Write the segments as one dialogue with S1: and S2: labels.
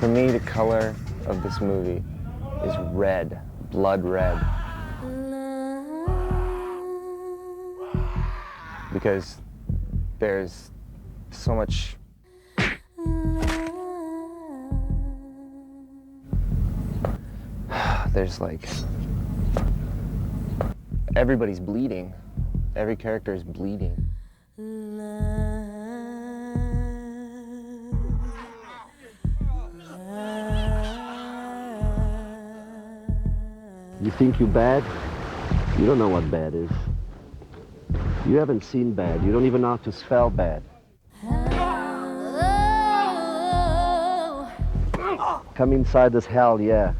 S1: For me, the color of this movie is red, blood red. Because there's so much there's like everybody's bleeding. Every character is bleeding.
S2: You think you're bad? You don't know what bad is. You haven't seen bad. You don't even know how to spell bad. Come inside this hell, yeah.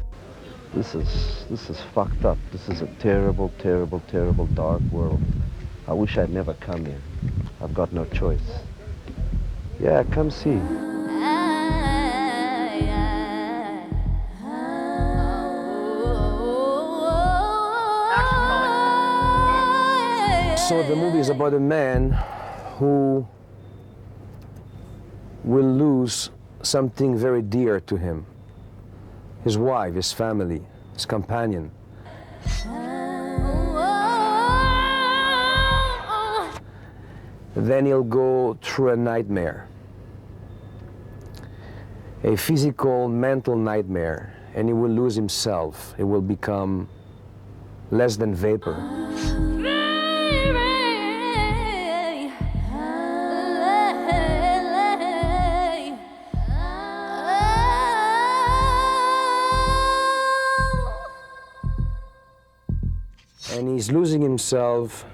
S2: This is fucked up. This is a terrible, terrible, terrible dark world. I wish I'd never come here. I've got no choice. Yeah, come see.
S3: So the movie is about a man who will lose something very dear to him. His wife, his family, his companion. Then he'll go through a nightmare. A physical, mental nightmare, and he will lose himself. He will become less than vapor. And he's losing himself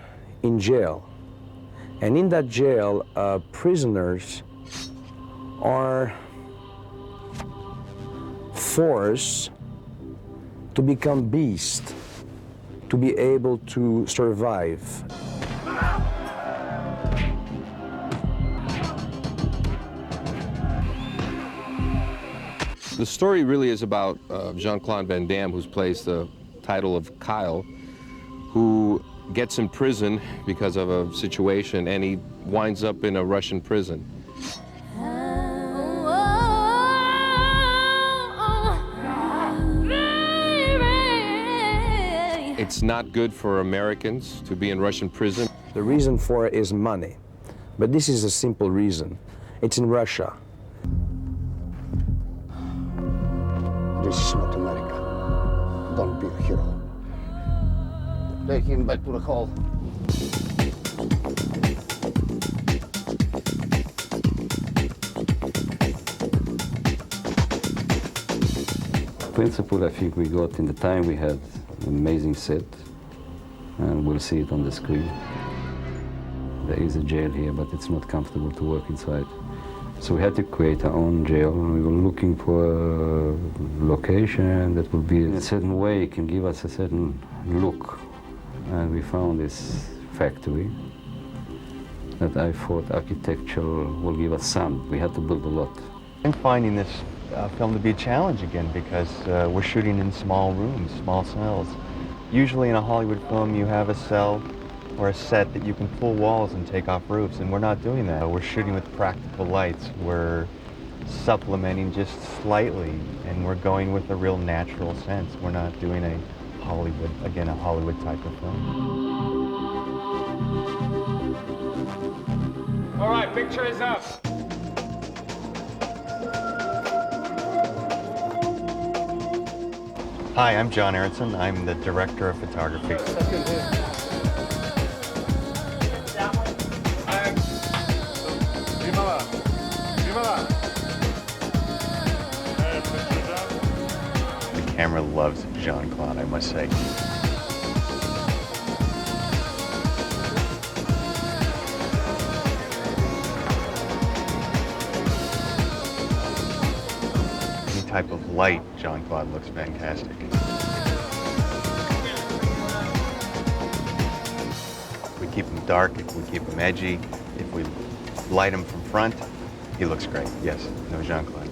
S3: in jail. And in that jail, prisoners are forced to become beasts to be able to survive.
S4: The story really is about Jean-Claude Van Damme, who plays the title of Kyle, who gets in prison because of a situation, and he winds up in a Russian prison. It's not good for Americans to be in Russian prison.
S3: The reason for it is money, but this is a simple reason. It's in Russia.
S5: This is not America. Don't be a hero. Take him back to the hall.
S6: Principle, I think we got in the time we had an amazing set, and we'll see it on the screen. There is a jail here, but it's not comfortable to work inside. So we had to create our own jail, and we were looking for a location that would be in a certain way, can give us a certain look. And we found this factory that I thought architecture will give us some. We had to build a lot.
S7: I'm finding this film to be a challenge again because we're shooting in small rooms, small cells. Usually in a Hollywood film you have a cell or a set that you can pull walls and take off roofs, and we're not doing that. We're shooting with practical lights. We're supplementing just slightly, and we're going with a real natural sense. We're not doing a Hollywood, again, a Hollywood type of film.
S8: All right, picture is up.
S7: Hi, I'm John Aronson. I'm the director of photography. The camera loves Jean-Claude, I must say. Any type of light, Jean-Claude looks fantastic. If we keep him dark, if we keep him edgy, if we light him from front, he looks great. Yes, no Jean-Claude.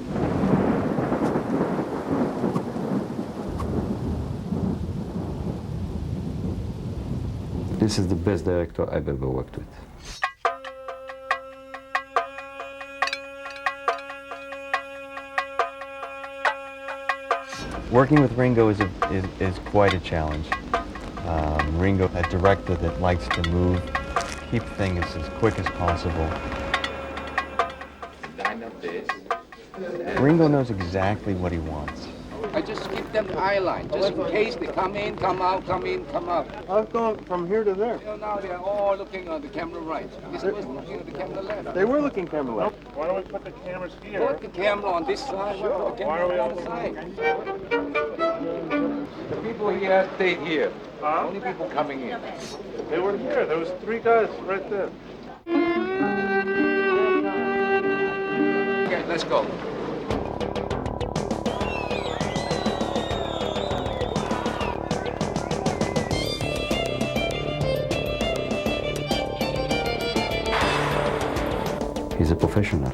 S6: This is the best director I've ever worked with.
S7: Working with Ringo is quite a challenge. Ringo, a director that likes to move, keep things as quick as possible. Ringo knows exactly what he wants.
S8: I just give them the eye line, just in case they come in, come out, come in, come out.
S9: I've gone from here to there.
S8: You know, now they're all looking on the camera right. This was looking at the camera left.
S9: They were looking camera left. Why don't we put the cameras here?
S8: Put the camera on this side, put the camera on the other side. The people here stayed here.
S9: Huh?
S8: Only people coming in.
S9: They were here. There was 3 guys right there.
S8: Okay, let's go.
S6: He's a professional.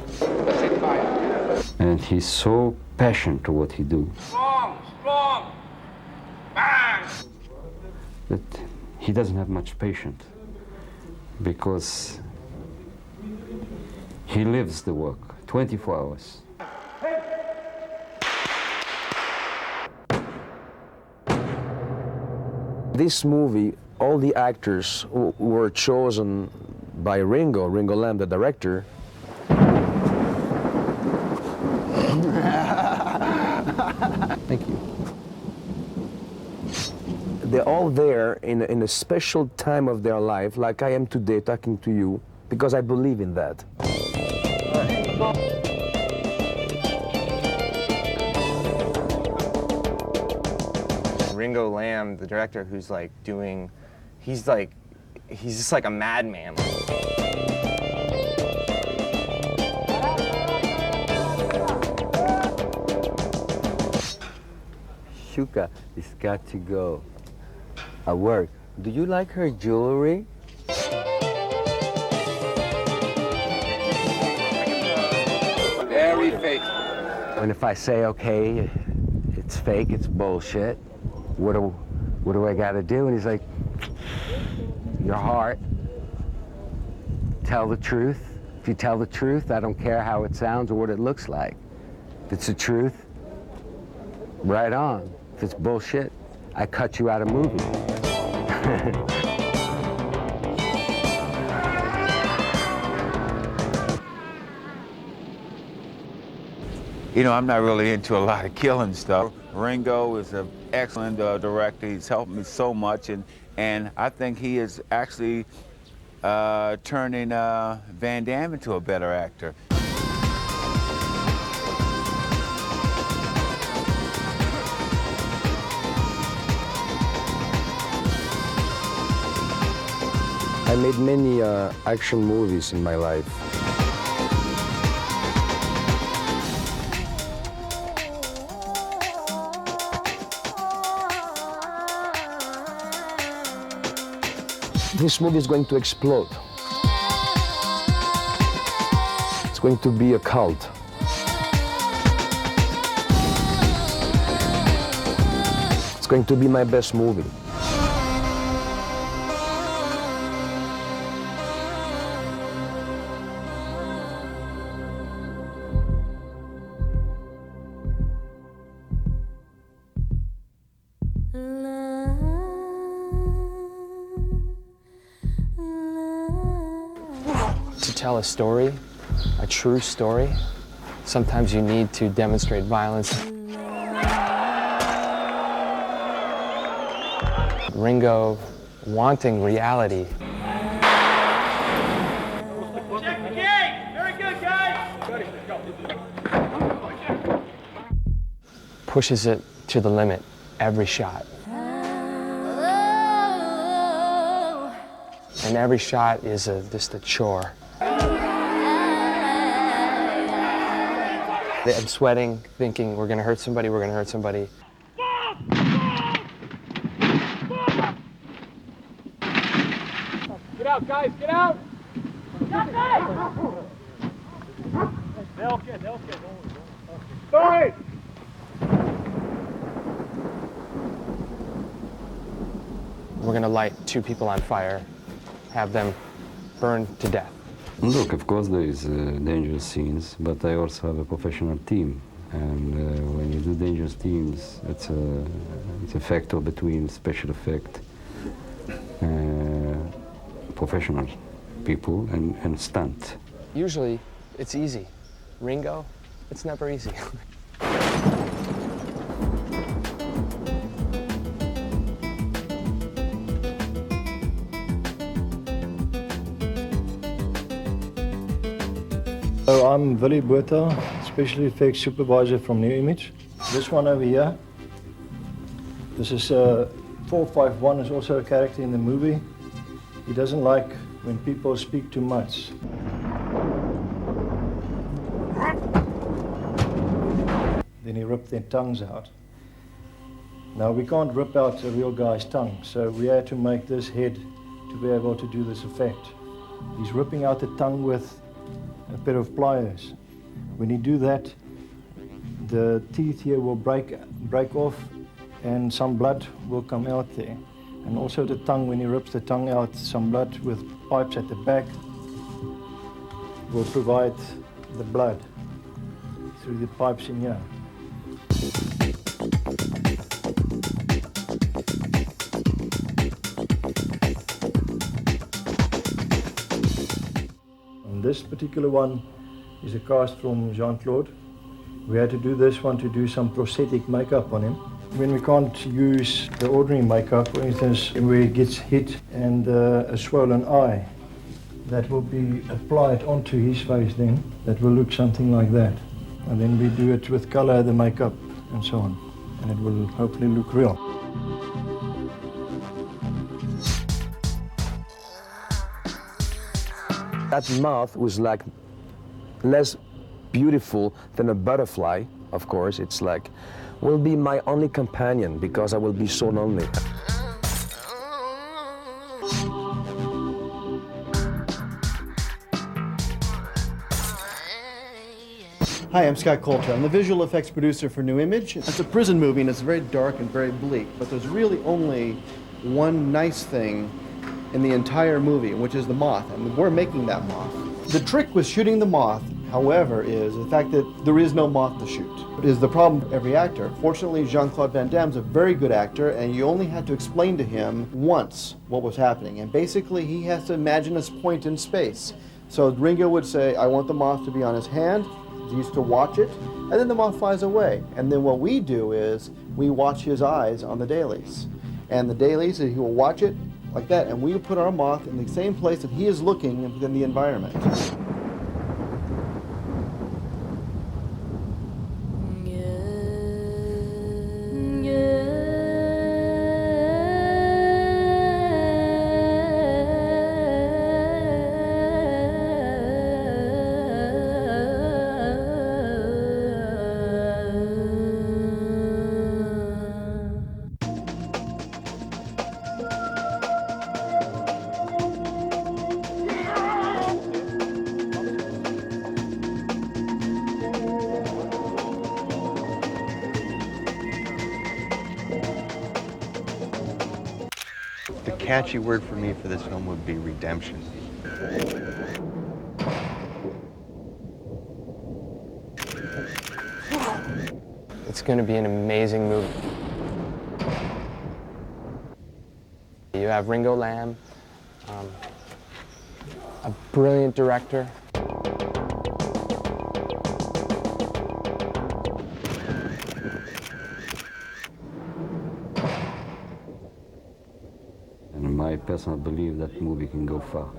S6: And he's so passionate to what he do.
S8: Strong, strong, bang!
S6: That he doesn't have much patience because he lives the work 24 hours.
S3: This movie, all the actors who were chosen by Ringo Lam, the director. Thank you. They're all there in a special time of their life, like I am today talking to you, because I believe in that.
S1: Ringo Lam, the director, who's like doing, he's just like a madman.
S10: Shuka, it's got to go. At work, do you like her jewelry?
S8: Very fake.
S10: And if I say, okay, it's fake, it's bullshit, what do I gotta do? And he's like, your heart, tell the truth. If you tell the truth, I don't care how it sounds or what it looks like. If it's the truth, right on. If it's bullshit, I cut you out of movie.
S11: You know, I'm not really into a lot of killing stuff. Ringo is an excellent director. He's helped me so much, and I think he is actually turning Van Damme into a better actor.
S3: I made many action movies in my life. This movie is going to explode. It's going to be a cult. It's going to be my best movie.
S12: To tell a story, a true story, sometimes you need to demonstrate violence. Ringo wanting reality.
S13: Check the gate! Very good, guys!
S12: Pushes it to the limit every shot. And every shot is just a chore. I'm sweating, thinking we're gonna hurt somebody, we're gonna hurt somebody.
S13: Get out, guys, get out! They'll get. Sorry!
S12: We're gonna light 2 people on fire, have them burned to death.
S6: Look, of course there is dangerous scenes, but I also have a professional team And when you do dangerous themes, it's a factor between special effect, professional people, and stunt.
S12: Usually, it's easy. Ringo, it's never easy.
S14: So I'm Willy Botha, Special Effects Supervisor from New Image. This one over here, this is 451, is also a character in the movie. He doesn't like when people speak too much. Then he ripped their tongues out. Now we can't rip out a real guy's tongue, so we had to make this head to be able to do this effect. He's ripping out the tongue with a pair of pliers. When you do that, the teeth here will break off and some blood will come out there. And also the tongue, when he rips the tongue out, some blood with pipes at the back will provide the blood through the pipes in here. And this particular one is a cast from Jean-Claude. We had to do this one to do some prosthetic makeup on him. When we can't use the ordinary makeup, for instance, where he gets hit and a swollen eye, that will be applied onto his face then. That will look something like that. And then we do it with color, the makeup, and so on. And it will hopefully look real.
S3: That mouth was like less beautiful than a butterfly, of course. It's like, will be my only companion because I will be so lonely.
S15: Hi, I'm Scott Coulter. I'm the visual effects producer for New Image. It's a prison movie and it's very dark and very bleak, but there's really only one nice thing in the entire movie, which is the moth, and we're making that moth. The trick with shooting the moth, however, is the fact that there is no moth to shoot. It is the problem with every actor. Fortunately, Jean-Claude Van Damme's a very good actor, and you only had to explain to him once what was happening. And basically, he has to imagine this point in space. So Ringo would say, I want the moth to be on his hand. He used to watch it, and then the moth flies away. And then what we do is we watch his eyes on the dailies. And the dailies, he will watch it like that, and we put our moth in the same place that he is looking within the environment.
S7: The catchy word for me for this film would be redemption.
S12: It's going to be an amazing movie. You have Ringo Lam, a brilliant director.
S6: And my personal belief that movie can go far.